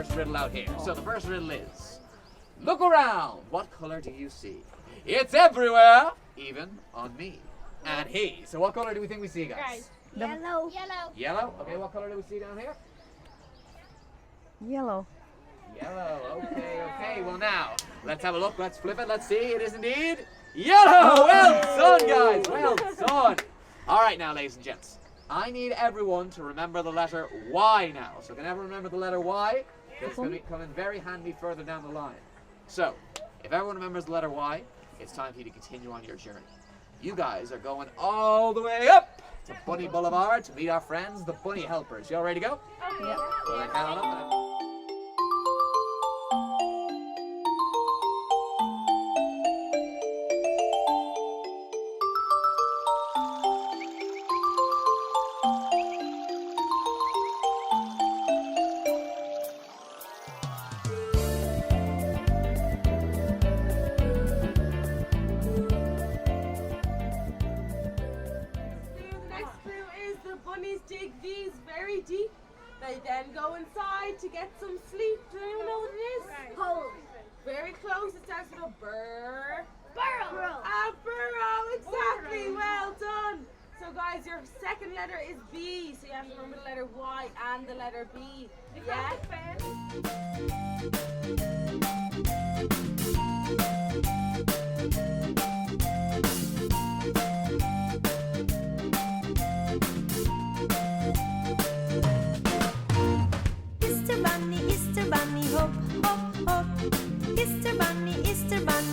first riddle out here. So the first riddle is, look around, what color do you see? It's everywhere, even on me and he. So what color do we think we see, guys? Yellow. Yellow? Okay, what color do we see down here? Yellow. Yellow, okay. Well now, let's have a look, let's flip it, let's see. It is indeed yellow! Well done, guys, well done. All right now, ladies and gents, I need everyone to remember the letter Y now. So can everyone remember the letter Y? It's going to come in very handy further down the line. So, if everyone remembers the letter Y, it's time for you to continue on your journey. You guys are going all the way up to Bunny Boulevard to meet our friends, the Bunny Helpers. You all ready to go? Yeah. Well, then, count up. Dig these very deep. They then go inside to get some sleep. Do anyone know what it is? Hole. Very close. It starts with a burr. Burrow. A burrow. Exactly. Well done. So guys, your second letter is B. So you have to remember the letter Y and the letter B. Yeah. Easter Bunny, hop, hop, hop. Easter Bunny,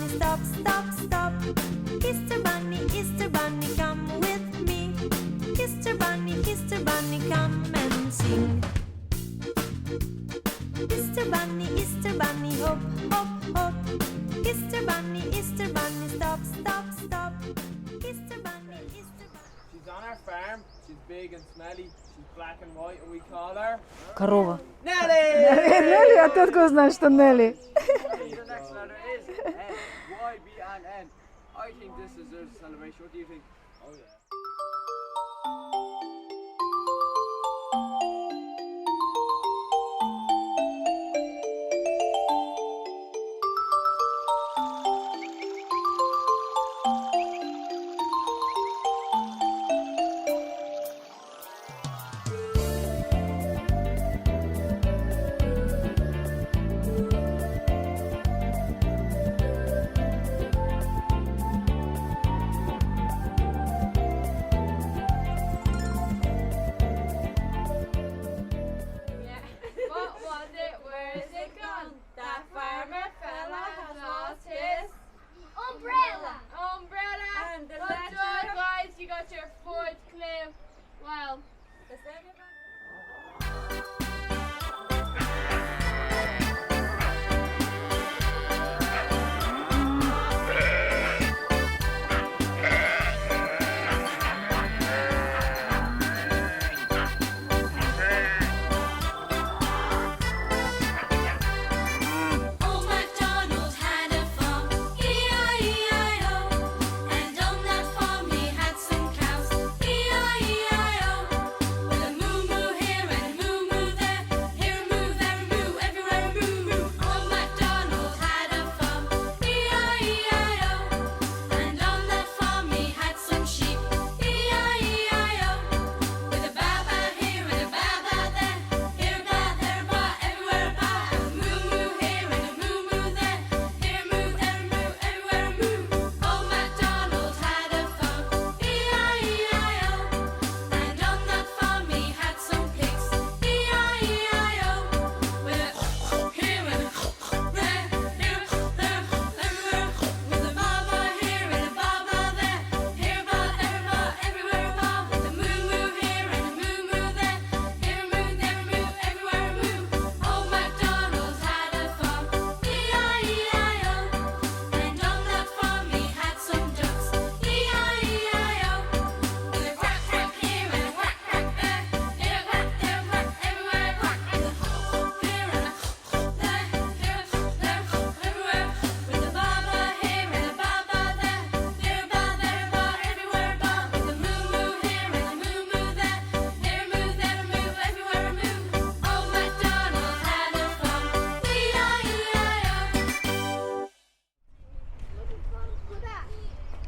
stop, stop, stop. Easter Bunny, come with me. Easter Bunny, come and sing. Easter Bunny, hop, hop, hop. Easter Bunny, stop, stop, stop. Easter Bunny. She's on our farm. She's big and smelly. She's black and white, and we call her Корова. Nelly. Нелли, а ты откуда знаешь, что Нелли? The next letter is N. Y, B, and N. I think this deserves a celebration. What do you think? Oh yeah.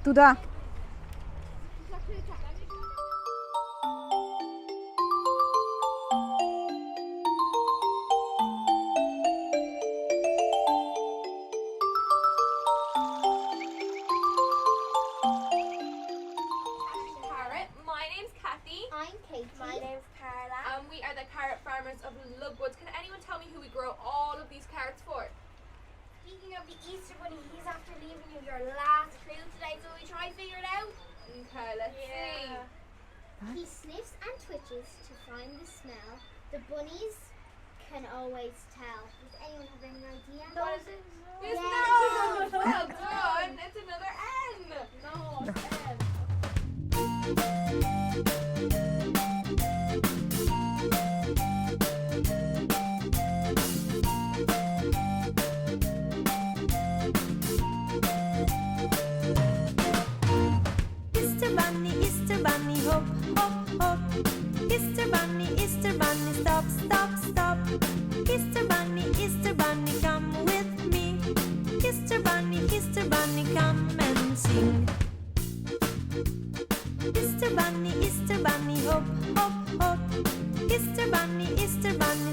תודה. Carrot. My name's Kathy. I'm Katie. My name's Carla. We are the carrot farmers of Luggwoods. Can anyone tell me who we grow all of these carrots for? Speaking of the Easter Bunny, he's after leaving you your last clue today, so we try to figure it out. Okay, let's see. He sniffs and twitches to find the smell. The bunnies can always tell. Does anyone have any idea? Yes, Yes. no! Well done! It's another N! No, N. Easter bunny, hop, hop, hop. Easter bunny, stop, stop, stop. Easter bunny, come with me. Easter bunny, come and sing. Easter bunny, hop, hop, hop. Easter bunny,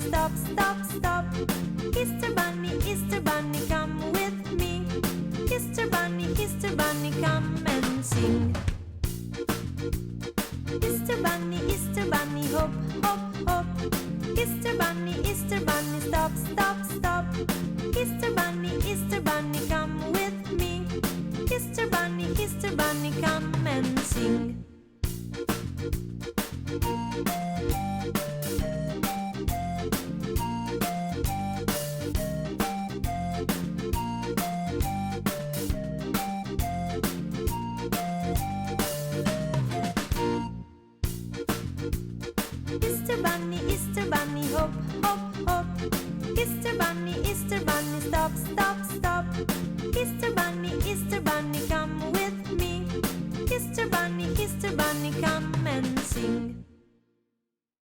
stop, stop, stop. Easter bunny, come with me. Easter bunny, come and sing. Easter bunny, hop, hop, hop. Easter bunny, stop, stop, stop. Easter bunny, come with me. Easter bunny, come and sing. Easter bunny, hop, hop, hop. Easter bunny, stop, stop, stop. Easter bunny, come with me. Easter bunny, come and sing.